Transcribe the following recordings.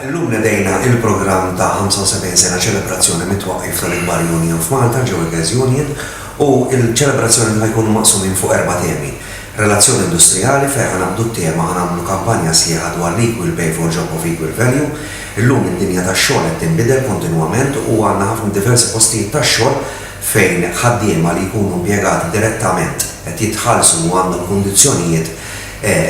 Illum nedejna il-programm ta' 75 sena ċelebrazzjoni mit-twaqqif tal-Ikbar Union f'Malta, Workers Union, u il-ċelebrazzjoni ma jkunu maqsumin fuq 4 temi. Relazzjoni industrijali fejn ħanabdu t-tema ħanamlu kampanja sieħa dwar l-equal pay for job of equal value. Illum id-dinja tax-xogħol qed tinbidel kontinwament u għandna ħafna diversi postijiet tax-xogħol fejn ħaddiema li jkunu impjegati direttament qed jitħallsu u għandhom kundizzjonijiet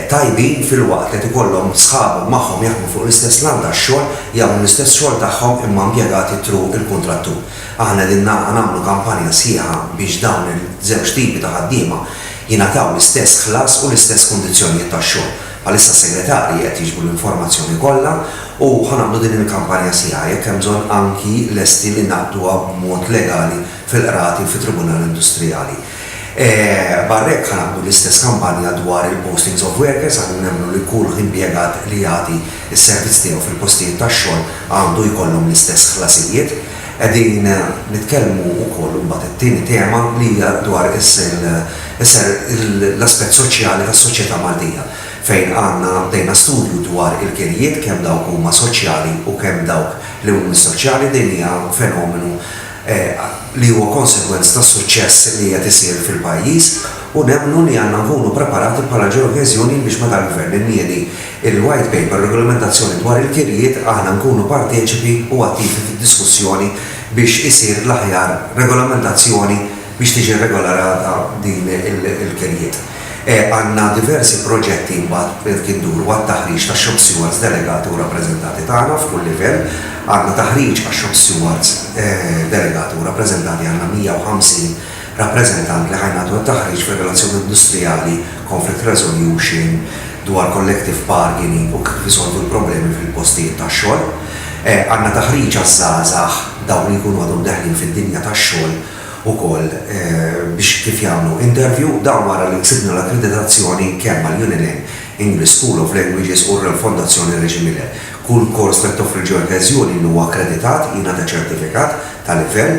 tajbin fil-waqt li ikollhom sħabhom magħhom jaħdmu fuq l-istess land tax-xogħol jagħmlu l-istess xogħol tagħhom imma impjegati tru il-kuntrattur. Aħna dinna nagħmlu kampanja sieħa biex dawn il-żewġ tipi ta' ħaddiema jingħataw l-istess ħlas u l-istess kundizzjonijiet tax-xogħol. Bħalissa s-segretarji qed jiġbru l-informazzjoni kollha u ħanagħmlu din il-kampanja sieħa jekk hemm bżonn anki lesti li nagħtuha b'mod legali fil-qrati fit-Tribunal Industrijali. Barrek ħanabdu l-istess kampanja dwar il-postings of workers, għandu nemmnu li kull impjegat li jagħti s-servizz tiegħu fil-postijiet tax-xogħol għandu jkollhom l-istess ħlasijiet. Qegħdin nitkellmu wkoll imbagħad it-tieni tema li hija dwar l-aspett soċjali tas-soċjetà Maltija fejn għandna bdejna studju dwar il-kirijiet kemm dawk huma soċjali u kemm dawk li huma soċjali din hija fenomenu li huwa konsekwenz ta' suċċess li qed isir fil-pajjiż u nemmnu li għandna nkunu preparati bħala Workers Union biex meta l-Gvern inniedi il-White Paper regolamentazzjoni dwar il-kirijiet aħna nkunu parteċipi u attivi fid-diskussjoni biex isir l-aħjar regolamentazzjoni biex tiġi regolarata din il-kirijiet. Għandna diversi proġetti mbagħad kien dur għat-taħriġ ta' shop stewards delegati u rappreżentati tagħna f'kull livell. Għandna taħriġ għax shop stewards delegati u rappreżentati għandna 150 rappreżentanti li ħajnagħtu taħriġ fir-relazzjoni industrijali, conflict resolution, dwar collective bargaining u kif isolvu l-problemi fil-postijiet tax-xogħol. Għandna taħriġ għaż-żgħażagħ dawn li jkunu għadhom daħlin fid-dinja tax-xogħol ukoll biex kif jagħmlu interview dawn wara li ksibna l-akkreditazzjoni kemm mal-UNLN, English School of Languages u l-Fondazzjoni Reġi Miller. Kull kors li toffri Workers Union huwa akkreditat, jingħata ċertifikat ta' livell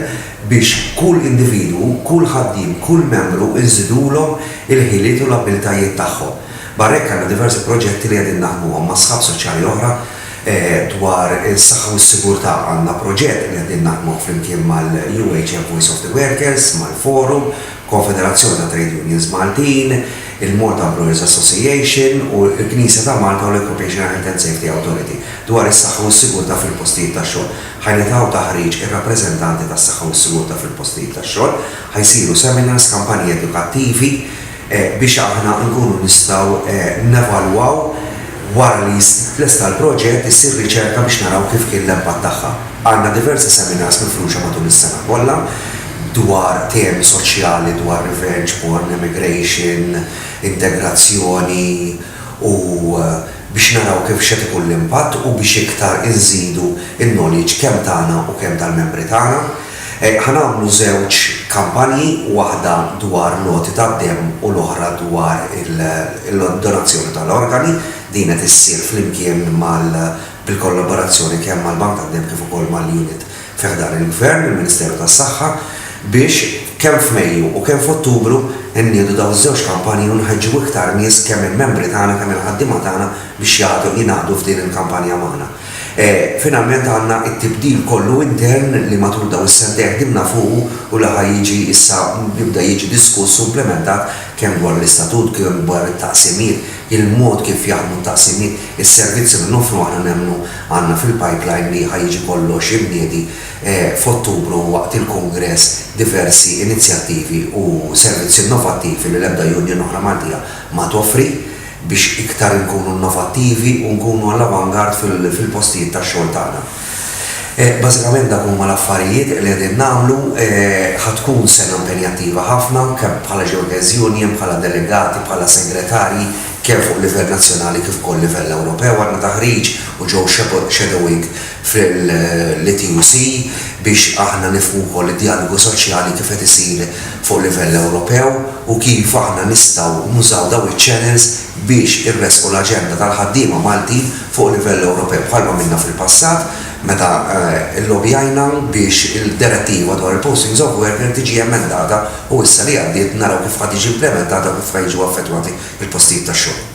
biex kull individu, kull ħaddiem, kull membru inżidulhom il-ħiliet u l-abilitajiet tagħhom. Barrek għandna diversi proġetti li qegħdin naħdmuhom ma' sħab soċjali oħra dwar is-saħħa u s-sigurtà għandna proġett li qegħdin naħdmu flimkien mal-UHF Voice of the Workers, mal-Forum, Konfederazzjoni ta' Trade Unions Maltin, il-Malta Employers Association u l-Knisja ta' Malta u l-Occupational Health and Safety Authority dwar is-saħħa u s-sigurtà fil-postijiet tax-xogħol. Ħajnetaw taħriġ ir-rappreżentanti tas-saħħa u s-sigurtà fil-postijiet tax-xogħol, ħajsiru seminars, kampanji edukattivi biex aħna nkunu nistgħu nevalwaw wara li tlesta l-proġett issir riċerka biex naraw kif kien l-impatt tagħha. Għandna diversi seminars mifruxa matul is-sena kollha dwar temi soċjali dwar revenge porn, immigration, integrazzjoni u biex naraw kif xed ikun l-impatt u biex iktar inżidu il-knowledge kemm tagħna u kemm tal-membri tagħna. Ħanagħmlu żewġ kampanji, waħda dwar noti tad-demm u l-oħra dwar il-donazzjoni tal-organi. Din qed issir flimkien bil-kollaborazzjoni kemm mal-Bank tad-Demm kif ukoll mal-Unit fih dan il-Gvern, il-Ministeru tas-Saħħa biex kemm f'Mejju u kemm f'Ottubru nniedu dawn iż-żewġ kampanji u nħeġġu iktar nies kemm il-membri tagħna kemm il-ħaddiema tagħna biex jingħaqdu f'din il-kampanja magħna. Finalment għandna t-tibdil kollu intern li matul daw is-sentej ħdimna fuqu u li ħajjiġi issa jibda jiġi diskuss u implementat kemm dwar l-istatut, kemm dwar it-taqsimiet, il-mod kif jaħdmu t-taqsimiet, is-servizzi li nofru aħna nemmnu għandna fil-pipeline li ħajjiġi kollox jibniedi f'Ottubru waqt il-Kongress diversi inizjattivi u servizzi innovattivi li l-ebda Union oħra Maltija ma toffri biex iktar nkunu innovattivi u nkunu għall-avangard fil-postijiet tax-xogħol tagħna. Bażikament dak huma l-affarijiet li qegħdin nagħmlu ħatkun sena impenjattiva ħafna kemm bħala Workers Union, bħala delegati, bħala segretarji kemm fuq livell nazzjonali kif ukoll livell Ewropew għandna taħriġ u ġew shadowing fil-TUC biex aħna nifhmu wkoll id-dialogu soċjali kif qed isir fuq livell Ewropew u kif aħna nistgħu nużaw dawn iċ-channels biex irresqu l-aġenda tal-ħaddiema Maltin fuq livell Ewropew bħalma minna fil-passat meta l-lobbyajna biex il-direttiva dwar il-postings of worker tiġi emendata u issa li għaddiet naraw kif ħad tiġi implementata u kif ħajġu affettwati il-postijiet tax-xogħol.